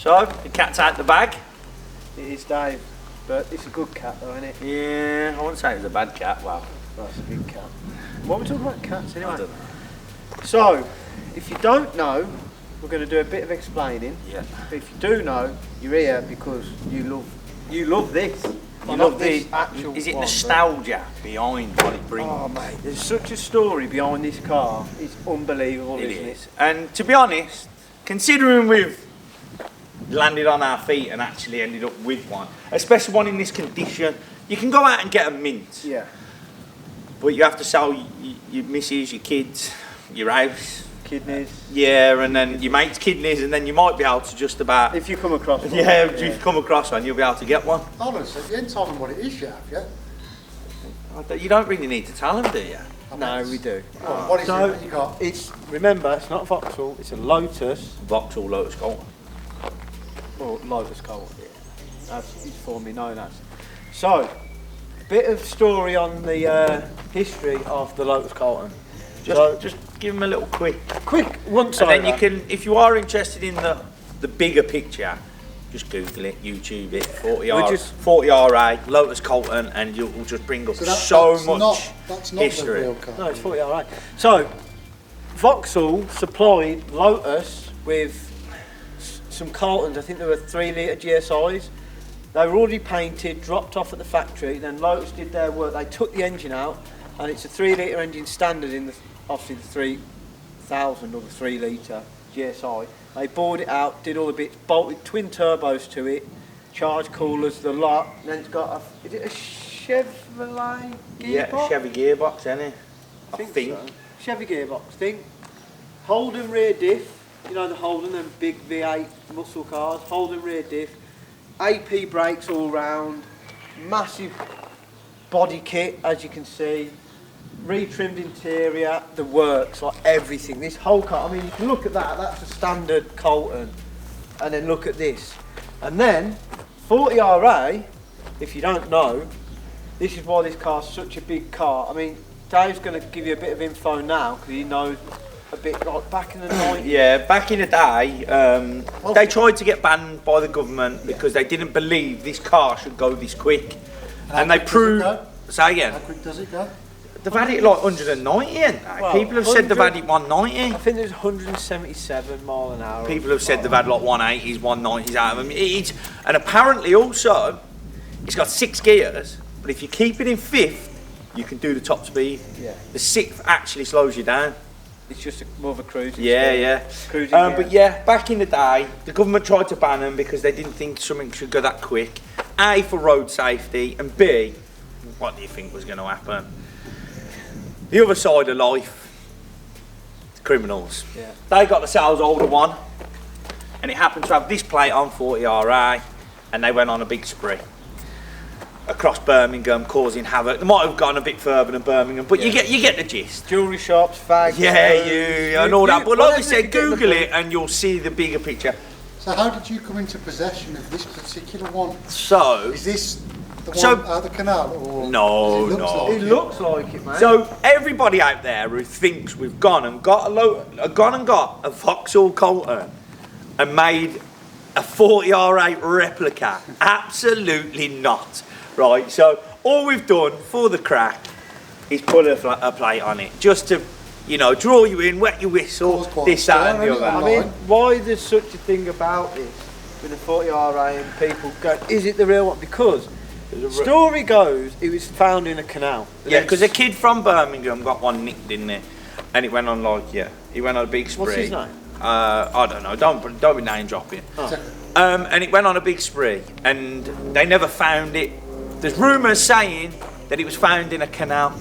So, the cat's out the bag. It is, Dave, but it's a good cat though, isn't it? Yeah, I wouldn't say it was a bad cat. Well, That's a big cat. What are we talking about cats anyway? I don't know. So, if you don't know, we're going to do a bit of explaining. Yeah. But if you do know, you're here because you love this. You love the actual. Is it one, nostalgia behind what it brings? Oh mate, there's such a story behind this car. It's unbelievable, It isn't is. it? And to be honest, considering we've landed on our feet and actually ended up with one, especially one in this condition, you can go out and get a mint. Yeah. But you have to sell your missus, your kids, your house. Kidneys. Yeah, and then your mate's kidneys, and then you might be able to just about... If you come across one. Yeah, if you come across one, you'll be able to get one. Honestly, you ain't told them what it is yet, have you? You don't really need to tell them, do you? No, we do. What is So, it that you got? Remember, it's not a Vauxhall, it's a Lotus. Vauxhall, Lotus, Carlton. Or Lotus Carlton. That's it's formerly known as. So, bit of story on the history of the Lotus Carlton. Just give them a little quick. Once And then you can, if you are interested in the bigger picture, just Google it, YouTube it, 40 RA, Lotus Carlton, and you'll just bring up that's much that's not history. the real car. No, it's 40 RA. So, Vauxhall supplied Lotus with some Carltons. I think they were 3 litre GSIs. They were already painted, dropped off at the factory. Then Lotus did their work. They took the engine out, and it's a 3 litre engine standard in obviously the 3000 or the 3 litre GSI. They bored it out, did all the bits, bolted twin turbos to it, charge coolers, the lot. And then it's got is it a Chevrolet gearbox? Yeah, Chevy gearbox, isn't it? I think. So. Chevy gearbox thing. Holden rear diff. You know the Holden, them big V8 muscle cars. Holden rear diff. AP brakes all round. Massive body kit, as you can see. Retrimmed interior, the works, like everything. This whole car, I mean, you can look at that, that's a standard Carlton. And then look at this. And then, 40 RA, if you don't know, this is why this car's such a big car. I mean, Dave's going to give you a bit of info now, because he knows a bit, like back in the 90s. Yeah, back in the day, they tried to get banned by the government because they didn't believe this car should go this quick. And they proved... Say again. How quick does it go? They've had it like 190, and Well, people have said they've had it 190. I think there's 177 mile an hour. People have said they've had like 180s, 190s out of them. And apparently also, it's got 6 gears, but if you keep it in 5th, you can do the top speed. Yeah. The 6th actually slows you down. It's just more of a cruising. Yeah, speed. yeah. Cruising But yeah, back in the day, the government tried to ban them because they didn't think something should go that quick. A, for road safety, and B, what do you think was going to happen? The other side of life, the criminals. Yeah. They got themselves older one, and it happened to have this plate on 40 RA, and they went on a big spree across Birmingham, causing havoc. They might have gone a bit further than Birmingham, but you get the gist. Jewellery shops, fags. Yeah, and all that. But like I said, Google it, and you'll see the bigger picture. So how did you come into possession of this particular one? So, Is this the one So- out of the canal? Or No, it looks no. like It looks like it, mate. so everybody out there who thinks we've gone and got a Vauxhall Carlton and made a 40 R8 replica, absolutely not. Right, so all we've done for the crack is put a plate on it, just to, draw you in, wet your whistle, Cause quite this, that, and a the stir, other. I mean, why there's such a thing about this with the 40 RA and people go, is it the real one? Because story goes, it was found in a canal. Yeah, because a kid from Birmingham got one nicked, didn't he? And it went on he went on a big spree. What's his name? I don't know. Don't be name dropping. Oh. And it went on a big spree, and they never found it. There's rumours saying that it was found in a canal.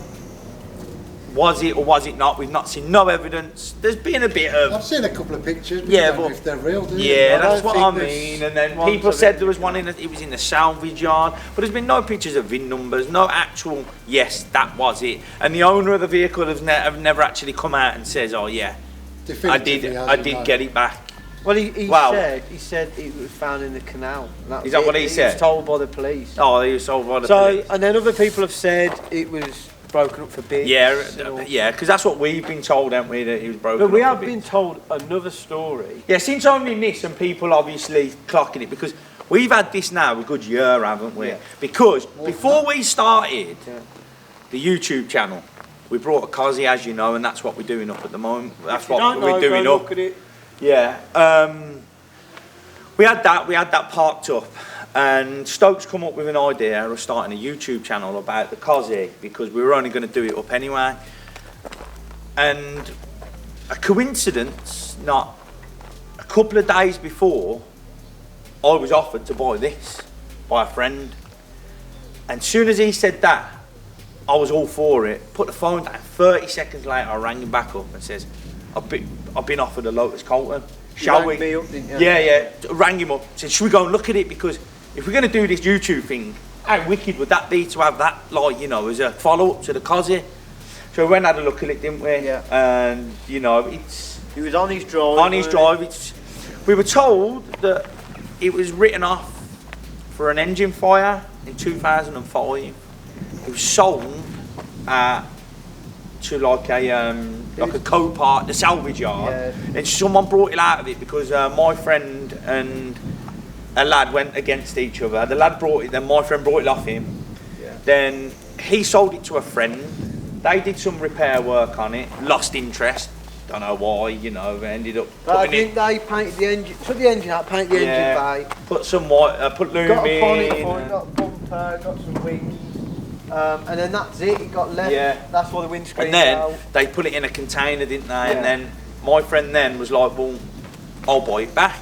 Was it or was it not? We've not seen no evidence. There's been a bit of... I've seen a couple of pictures, but Yeah, you don't know but- if they're real, do you? Yeah, I that's don't what I think there's mean. And then ones people of said it. there was one it was in the salvage yard, but there's been no pictures of VIN numbers, no actual, yes, that was it. And the owner of the vehicle have never actually come out and says, oh yeah, I did get it back. Well, he Wow. said it was found in the canal. And Is that was what he He said? was told by the police. Oh, he was sold by the So, police. and then other people have said it was broken up for bits. Yeah, because that's what we've been told, haven't we, that he was broken But we up have been told another story. Yeah, since owning this and people obviously clocking it, because we've had this now a good year, haven't we? Yeah. Because before we started the YouTube channel, we brought a Cozzy, as you know, and that's what we're doing up at the moment. That's what we're doing up. Look at it. Yeah. We had that parked up, and Stokes come up with an idea of starting a YouTube channel about the Cozzy, because we were only going to do it up anyway. And a coincidence, not a couple of days before, I was offered to buy this by a friend. And as soon as he said that, I was all for it. Put the phone down. 30 seconds later, I rang him back up and says, I've been offered a Lotus Carlton. Shall we? Me up, didn't you? Yeah. Rang him up. Said, should we go and look at it? Because if we're going to do this YouTube thing, how wicked would that be to have that, like, you know, as a follow-up to the Cozzy? So we went and had a look at it, didn't we? Yeah. And, you know, it's... He was on his drive. On his drive. We were told that it was written off for an engine fire in 2005. It was sold to like a co-part, the salvage yard, and someone brought it out of it because my friend and a lad went against each other. The lad brought it, then my friend brought it off him. Yeah. Then he sold it to a friend. They did some repair work on it, lost interest. Don't know why, you know, ended up putting I think they painted the engine, took the engine out, painted the engine bay. Put some white, put loom got a bonnet in. for it, got a bumper, got some wings. And then that's it, it got left. Yeah. That's why the windscreen. And then out. they put it in a container, didn't they? Yeah. And then my friend then was like, well, I'll buy it back.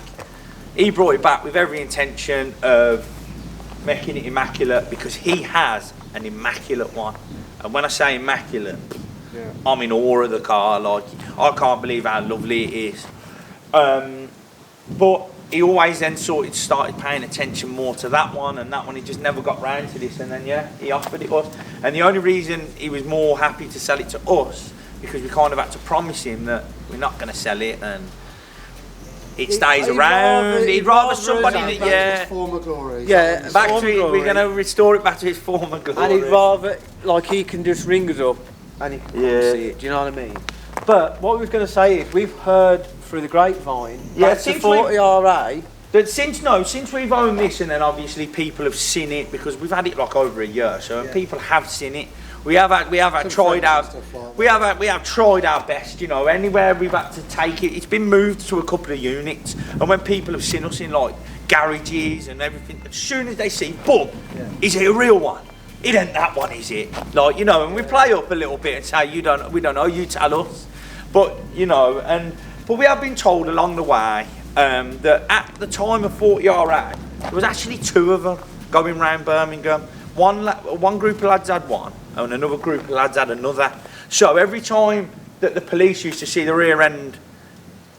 He brought it back with every intention of making it immaculate, because he has an immaculate one. And when I say immaculate, I'm in awe of the car. Like, I can't believe how lovely it is. But he always then started paying attention more to that one, and that one he just never got round to this. And then he offered it us. And the only reason he was more happy to sell it to us, because we kind of had to promise him that we're not going to sell it and it stays around. He'd rather somebody that Its former glory. back to it. We're going to restore it back to its former glory. And he'd rather, like, he can just ring us up and he can come see it. Do you know what I mean? But what we was going to say is, we've heard through the grapevine, since 40 RA. That since we've owned this, and then obviously people have seen it, because we've had it like over a year, so people have seen it. We have tried our best, you know. Anywhere we've had to take it, it's been moved to a couple of units, and when people have seen us in like garages and everything, as soon as they see, boom, is it a real one? It ain't that one, is it? Like, you know, and we play up a little bit and say, we don't know, you tell us. But, you know, but we have been told along the way that at the time of 40 RA, there was actually two of them going round Birmingham. One group of lads had one, and another group of lads had another. So every time that the police used to see the rear end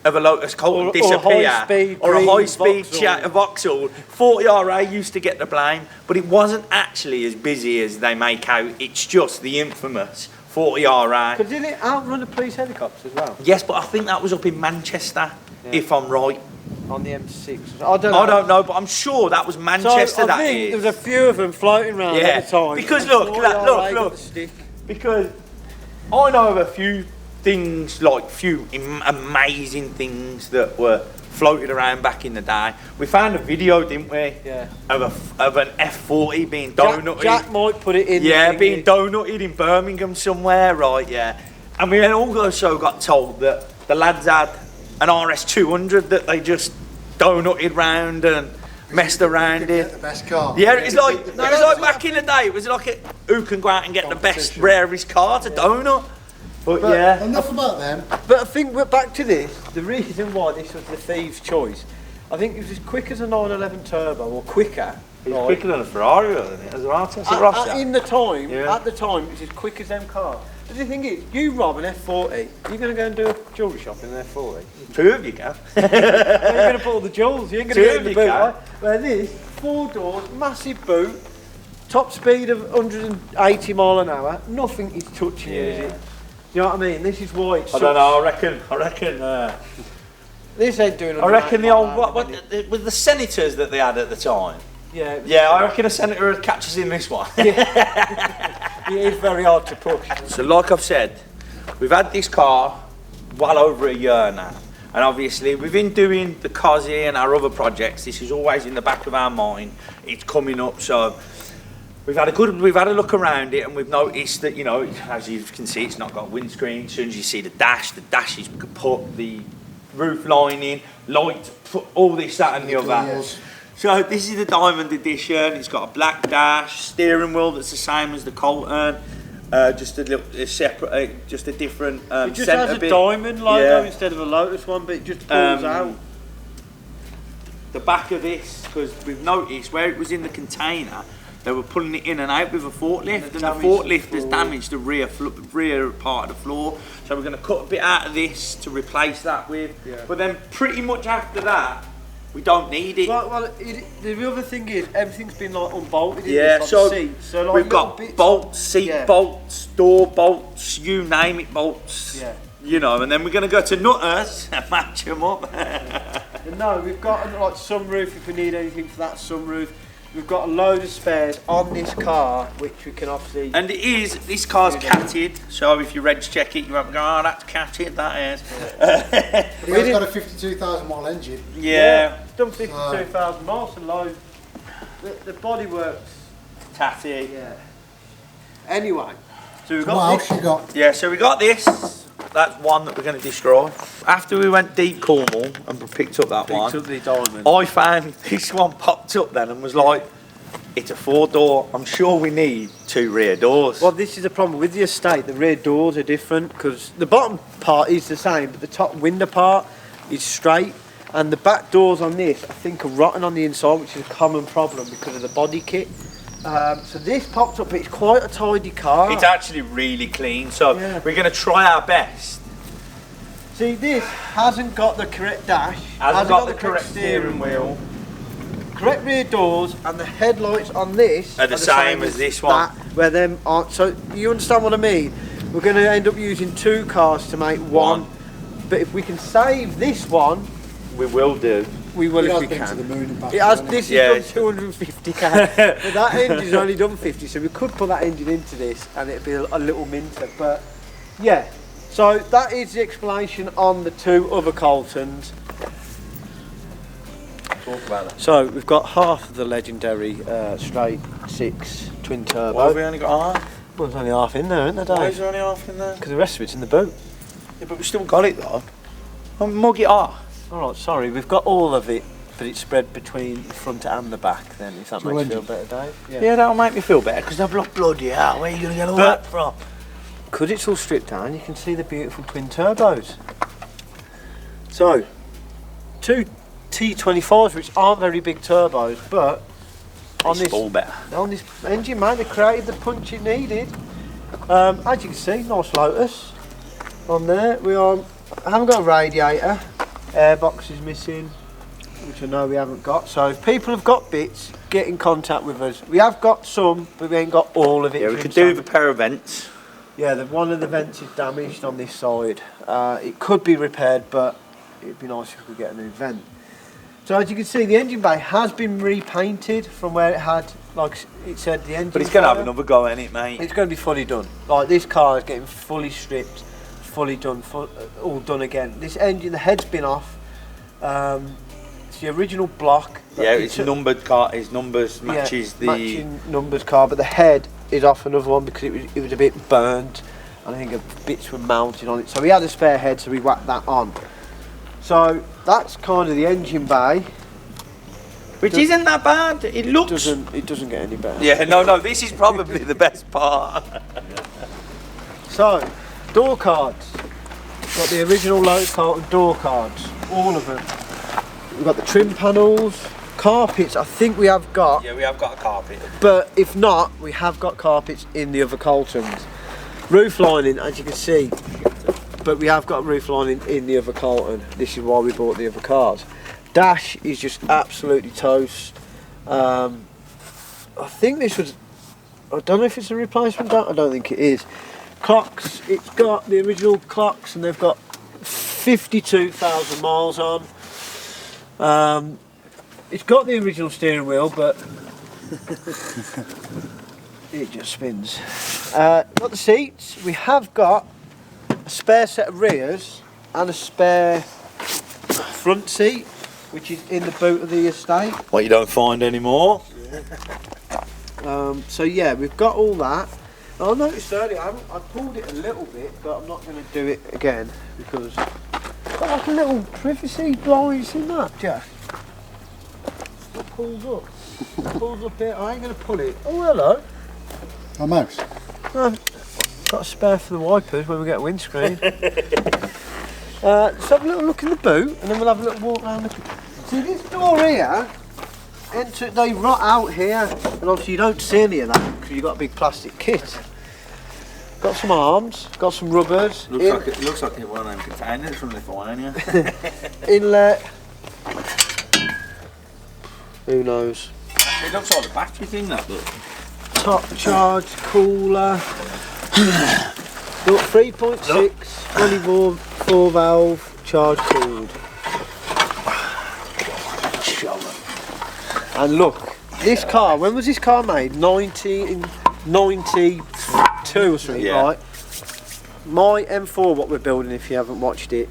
of a Lotus Carlton disappear, or a high-speed Vauxhall, 40 RA used to get the blame, but it wasn't actually as busy as they make out. It's just the infamous 40 RA. But did it outrun the police helicopters as well? Yes, but I think that was up in Manchester, if I'm right. On the M6. I don't know, but I'm sure that was Manchester. So I think there was a few of them floating around at the time. Because look. Because I know of a few things, like few amazing things that were floated around back in the day. We found a video, didn't we? Yeah. Of an F40 being donutted. Jack might put it in. Yeah, being donutted in Birmingham somewhere, right? Yeah. And we also got told that the lads had an RS200 that they just donutted round and messed around in. Get the best car. Yeah, it's like back in the day. It was like who can go out and get the best, rarest car to donut. But enough about them. But I think we're back to this. The reason why this was the thieves' choice, I think it was as quick as a 911 Turbo, or quicker. It's quicker than a Ferrari, isn't it? As well. At the time, it's as quick as them cars. But the thing is, you rob an F40, you're going to go and do a jewellery shop in an F40. Two of you can. You're going to put all the jewels, you ain't going to get in the boot, right? Where this, 4 doors, massive boot, top speed of 180 mile an hour, nothing is touching you, is it? You know what I mean? This is why it's I don't know, I reckon this ain't doing I reckon the old, with the senators that they had at the time. Yeah, I reckon a senator would catch us in this one. It is very hard to push. So like I've said, we've had this car well over a year now. And obviously, we've been doing the Cosy and our other projects. This is always in the back of our mind. It's coming up, so we've had a look around it, and we've noticed that, you know, as you can see, it's not got windscreen. As soon as you see the dash is we could put the roof lining, light, put all this, that, and the other. So this is the Diamond Edition. It's got a black dash, steering wheel that's the same as the Carlton. Just a separate, just a different it just centre has a bit. diamond logo instead of a Lotus one, but it just pulls out. The back of this, because we've noticed where it was in the container, they were pulling it in and out with a forklift, and the forklift has damaged the rear part of the floor. So we're going to cut a bit out of this to replace that with. Yeah. But then pretty much after that, we don't need it. Well, the other thing is everything's been like unbolted. Yeah, so like we've got bolts, seat bolts, door bolts, you name it, bolts. Yeah. You know, and then we're going to go to Nutters and match them up. No, we've got like sunroof if we need anything for that sunroof. We've got a load of spares on this car, which we can obviously. And this car's catted, so if you reg check it, you won't go, oh, that's catted, that is. But it's got a 52,000 mile engine. Yeah. It's done 52,000 miles and load. The body works. Tatty. Yeah. Anyway, so we've What got else you got? Yeah, so we got this. That's one that we're going to destroy. After we went deep Cornwall and picked up that one, picked up the Diamond. I found this one popped up then and was like, it's a 4-door. I'm sure we need 2 rear doors. Well, this is the problem with the estate. The rear doors are different because the bottom part is the same, but the top window part is straight. And the back doors on this, I think, are rotten on the inside, which is a common problem because of the body kit. So this popped up, but it's quite a tidy car. It's actually really clean, so Yeah. we're going to try our best. See, this hasn't got the correct dash, Hasn't got the correct steering wheel. correct rear doors, and the headlights on this Are the same as this one. that, where them aren't. So you understand what I mean? We're going to end up using 2 cars to make one. But if we can save this one, We will do. we will It if has we been to the can. moon and back. It has, hasn't this Yeah, has done 250k, but that engine's only done 50, so we could put that engine into this and it'd be a little minter. But yeah, so that is the explanation on the 2 other Carltons. Talk about that. So we've got half of the legendary straight 6 twin turbo. Why have we only got half? Well, there's only half in there, isn't there, Why Dave? is there only half in there? Because the rest of it's in the boot. Yeah, but we still got it though. I'll mug it off. Alright, sorry, we've got all of it, but it's spread between the front and the back then, if that Dual makes you feel engine. better, Dave. Yeah, that'll make me feel better because I've looked bloody hell. Where are you going to get all But- that from? Because it's all stripped down, you can see the beautiful twin turbos. So, 2 T25s, which aren't very big turbos, but on It's all better. this engine, mate, they created the punch it needed. As you can see, nice Lotus on there. I haven't got a radiator, airbox is missing, which I know we haven't got. So if people have got bits, get in contact with us. We have got some, but we ain't got all of it. Yeah, we Jim, could so- do the pair of vents. Yeah, one of the vents is damaged on this side. It could be repaired, but it'd be nice if we could get a new vent. So as you can see, the engine bay has been repainted from where it had, like it said, the engine. But it's going to have fire. another go in it, mate. It's going to be fully done. Like this car is getting fully stripped, fully done, all done again. This engine, the head's been off. It's the original block. Yeah, it's numbered car. His numbers matches the. matching numbers car, but the head is off another one because it was a bit burnt. And I think bits were mounted on it. So we had a spare head, so we whacked that on. So that's kind of the engine bay. Which isn't that bad. It looks. It doesn't get any better. Yeah, no. This is probably the best part. So, door cards. Got the original Lotus Carlton door cards, all of them. We've got the trim panels, carpets. I think we have got, Yeah, we have got a carpet. but if not, we have got carpets in the other Carltons. Roof lining, as you can see, but we have got roof lining in the other Carlton. This is why we bought the other cars. Dash is just absolutely toast. I think this was, I don't know if it's a replacement, I don't think it is. Clocks, it's got the original clocks and they've got 52,000 miles on. It's got the original steering wheel, but It just spins. Got the seats. We have got a spare set of rears and a spare front seat, which is in the boot of the estate. What you don't find anymore. So yeah, we've got all that. I noticed earlier I pulled it a little bit, but I'm not going to do it again because it's got like a little privacy blind. In that, Jeff. It pulls up. It pulls up here. I ain't going to pull it. Oh hello. A mouse. Got a spare for the wipers when we get a windscreen. Let's have a little look in the boot, and then we'll have a little walk around. See this door here. They rot out here, and obviously you don't see any of that because you've got a big plastic kit. Got some arms, got some rubbers. Looks like one of them containers from Lithuania. Inlet. Who knows? It looks like the battery thing, that look. Top charge cooler. Look, 3.6, 24 valve, charge cooled. And look, this car, when was this car made? 1992 or something, right? My M4, what we're building, if you haven't watched it,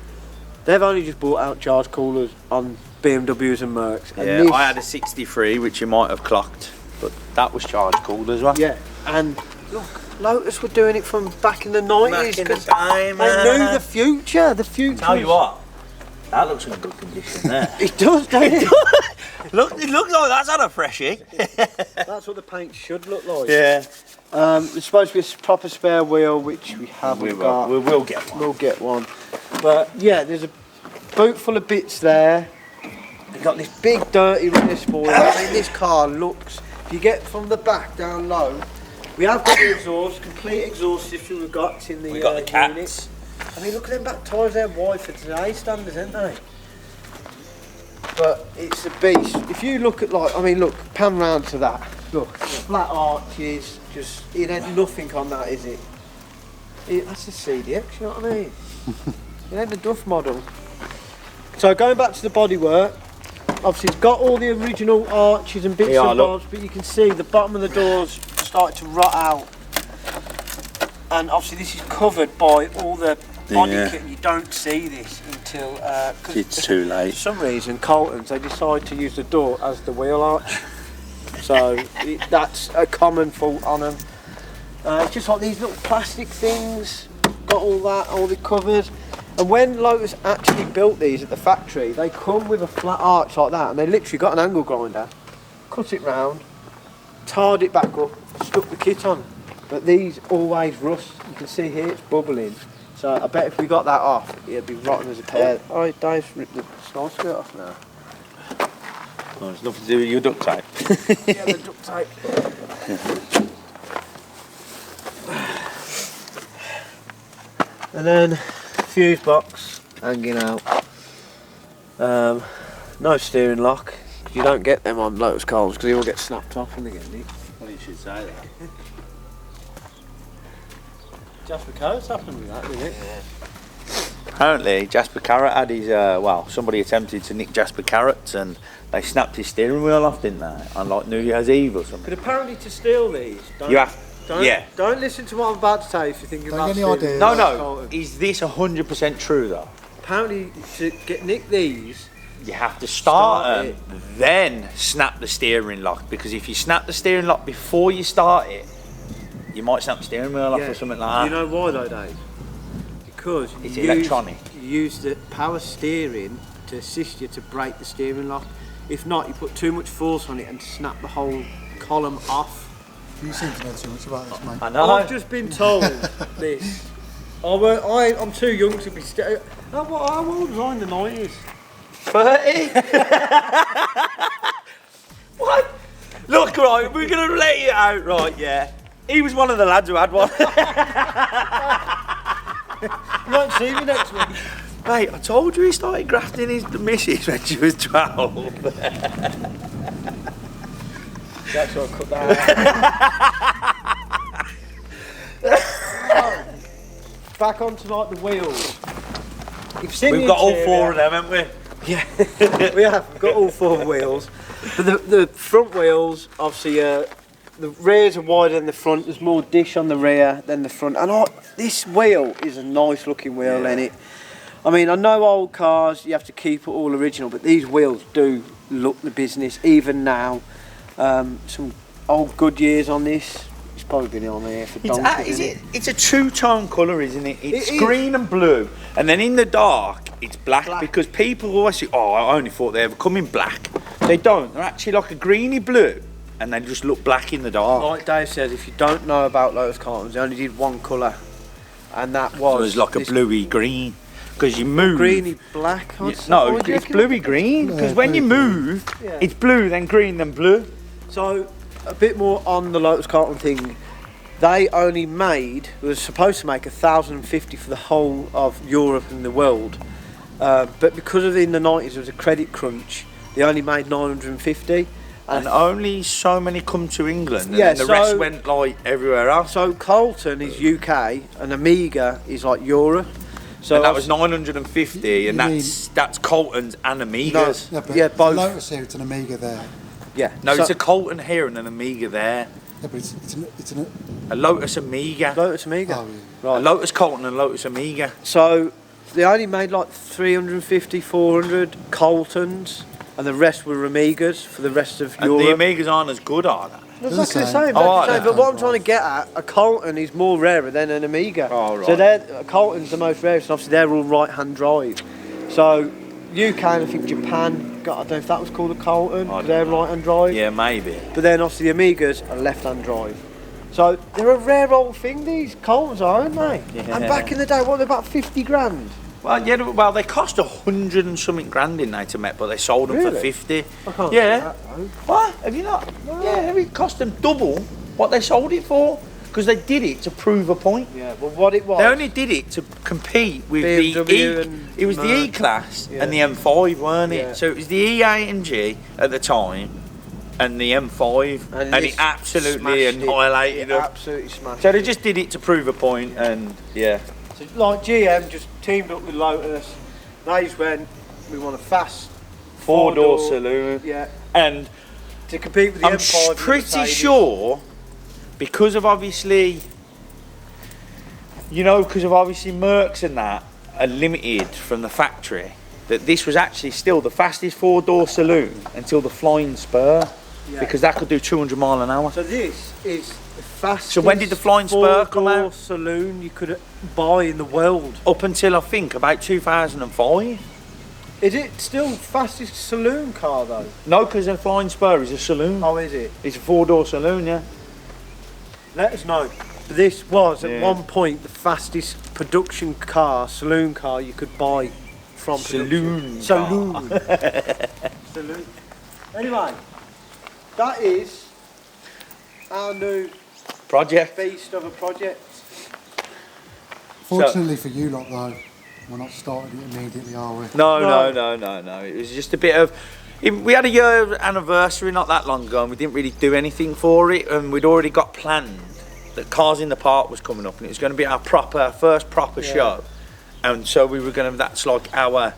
they've only just brought out charge coolers on BMWs and Mercs. And Yeah, I had a 63, which you might have clocked, but that was charge cooled as well. Yeah, and look, Lotus were doing it from back in the 90s because time, they knew the future. The future. Tell you what, that looks in good condition there. It does, doesn't it? It looks like that's had a freshie. That's what the paint should look like. Yeah. It's supposed to be a proper spare wheel, which we haven't got. We will get one. We'll get one. But yeah, there's a boot full of bits there. We've got this big dirty rear spoiler. I mean, this car looks, if you get from the back down low, we have got the exhaust, complete exhaust system we've got. It's in the, we got the cats. unit. I mean, look at them back tyres, they're wide for today's standards, aren't they? But it's a beast. If you look at look, pan round to that. Look, flat arches, just, it ain't nothing on that, is it? That's a CDX, you know what I mean? It ain't the Duff model. So going back to the bodywork, obviously it's got all the original arches and bits and bobs, but you can see the bottom of the doors starting to rot out. And obviously this is covered by all the body kit, and you don't see this until it's too late. For some reason, Carlton's, they decide to use the door as the wheel arch. So that's a common fault on them. It's just like these little plastic things, got all that, all the covered. And when Lotus actually built these at the factory, they come with a flat arch like that, and they literally got an angle grinder, cut it round, tarred it back up, stuck the kit on. But these always rust. You can see here it's bubbling. So I bet if we got that off, it'd be rotten as a pear. Oh, Dave's ripped the snow skirt off now. Oh, it's nothing to do with your duct tape. Yeah, the duct tape. And then fuse box hanging out. No steering lock. You don't get them on Lotus cars because they all get snapped off when they get nicked. Well, you should say that. Jasper Carrot's happened with that, didn't it? Yeah. Apparently, Jasper Carrot had his, somebody attempted to nick Jasper Carrot and they snapped his steering wheel off, didn't they? On like New Year's Eve or something. But apparently to steal these, don't listen to what I'm about to say if you're thinking Don't about get any stealing. ideas. No, is this 100% true though? Apparently to nick these, you have to start them, then snap the steering lock, because if you snap the steering lock before you start it, you might snap the steering wheel off or something like that. Do you know why though, Dave? Because it's electronic. You use the power steering to assist you to break the steering lock. If not, you put too much force on it and snap the whole column off. You seem to know too much about this, mate. I know. I've just been told this. I'm too young to be how old was I in the 90s? 30? What? Look, right, we're going to let you out, right, yeah. He was one of the lads who had one. You won't see me next week. Mate, I told you he started grafting his missus when she was 12. That's what I cut that out. Back onto like the wheels. You've seen We've got all four of them, haven't we? Yeah, we have. We've got all four wheels. But the front wheels, obviously, the rears are wider than the front. There's more dish on the rear than the front. And this wheel is a nice looking wheel, Yeah. ain't it? I mean, I know old cars, you have to keep it all original, but these wheels do look the business, even now. Some old Goodyears on this. It's probably been on there for donkeys, isn't it? It's a two-tone colour, isn't it? It's It is. green and blue, and then in the dark, it's black, because people always say, oh, I only thought they ever come in black. They don't. They're actually like a greeny blue, and they just look black in the dark. Like Dave says, if you don't know about Lotus Carltons, they only did one colour, and that was... It was like a this bluey green, because you move... greeny black? No, it's bluey green, because when you move, Yeah. it's blue, then green, then blue. So, a bit more on the Lotus Carlton thing. They only made, was supposed to make 1,050 for the whole of Europe and the world. But because of in the 90s there was a credit crunch, they only made 950. And only so many come to England, and Yeah, then the so- rest went like everywhere else. So Carlton is UK and Amiga is like Europe. So And that was 950, and You that's Carlton's and Amigas. Yeah, but Yeah, both. Lotus here, it's an Amiga there. yeah. No, so, it's a Carlton here and an Amiga there. Yeah, but it's an A Lotus Amiga. Lotus Amiga. oh, yeah. A Right. Lotus Carlton and Lotus Amiga. So they only made like 350, 400 Carltons, and the rest were Amigas for the rest of And the Europe. Amigas aren't as good, are they? That's Doesn't exactly the say. same. Oh, Exactly the same. right. But what I'm trying to get at, a Carlton is more rarer than an Amiga. Oh, right. So a Carlton's the most rarest, and obviously they're all right-hand drive. So UK and I think Japan, I don't know if that was called a Carlton, I don't they're know. right-hand drive. Yeah, maybe. But then obviously the Amigas are left-hand drive. So they're a rare old thing, these Carltons are, aren't they? Yeah. And back in the day, what, they're about 50 grand? Well, yeah. Well, they cost 100 and something grand in they to make, but they sold them for Really? 50. I can't Yeah. see that, though. What? Have you not? Yeah, it cost them double what they sold it for, because they did it to prove a point. Yeah, well what it was... They only did it to compete with BMW the E. and It was the Merc. E-Class Yeah. and the M5, weren't it? Yeah. So it was the E8 and G at the time, and the M5, and this it absolutely smashed it. annihilated It them. absolutely smashed So it. they just did it to prove a point, and yeah. So, like GM just teamed up with Lotus. They just went, we want a fast Four-door saloon. Yeah, And to compete with the I'm M5. and the pretty Mercedes. sure, because of obviously Mercs and that are limited from the factory, that this was actually still the fastest four-door saloon until the Flying Spur, Yeah. because that could do 200 mile an hour. So this is the fastest. So when did the Flying Spur come four-door out? saloon you could buy in the world. Up until I think about 2005. Is it still fastest saloon car though? No, because a Flying Spur is a saloon. Oh, is it? It's a four-door saloon, yeah. Let us know. This was at Yeah. one point the fastest production car, saloon car you could buy from production. Saloon car. Saloon. Saloon. Anyway, that is our new Project. beast of a project. Fortunately for you lot though, we're not starting it immediately, are we? No. It was just a bit of. We had a year anniversary not that long ago, and we didn't really do anything for it. And we'd already got planned that Cars in the Park was coming up, and it was going to be our first proper show. And so we were going to. That's like our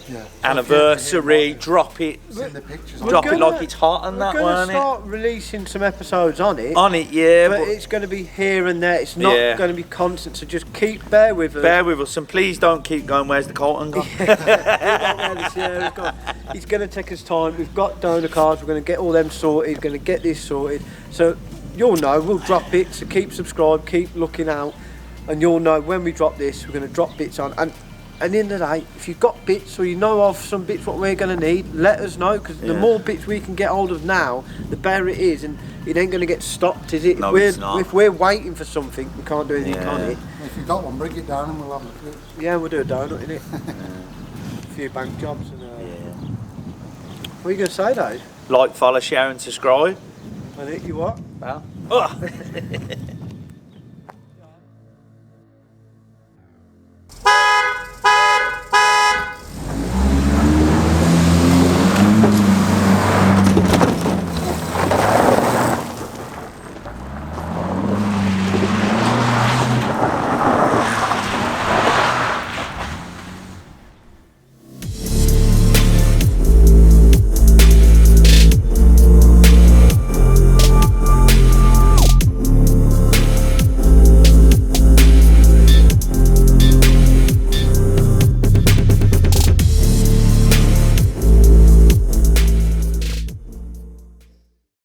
Yeah. anniversary. Drop it. Send the pictures. Drop it gonna- like it's hot and We're that, going to weren't it? start releasing some episodes on it. On it, yeah. But But it's going to be here and there. It's not Yeah. going to be constant. So just bear with us. bear with us, and please don't keep going. Where's the Carlton gone? It's going to take us time. We've got donor cards. We're going to get all them sorted. Going to get this sorted. So you'll know. We'll drop it. So keep subscribed. Keep looking out, and you'll know when we drop this. We're going to drop bits on. And at the end of the day, if you've got bits or you know of some bits what we're going to need, let us know. Because the Yeah. more bits we can get hold of now, the better it is. And it ain't going to get stopped, is it? No, it's not. If we're waiting for something, we can't do anything Yeah. on it. If you've got one, bring it down and we'll have a look at it. Yeah, we'll do a donut in it. A few bank jobs and. What are you going to say, Dave? Like, follow, share, and subscribe. I think you what? Well.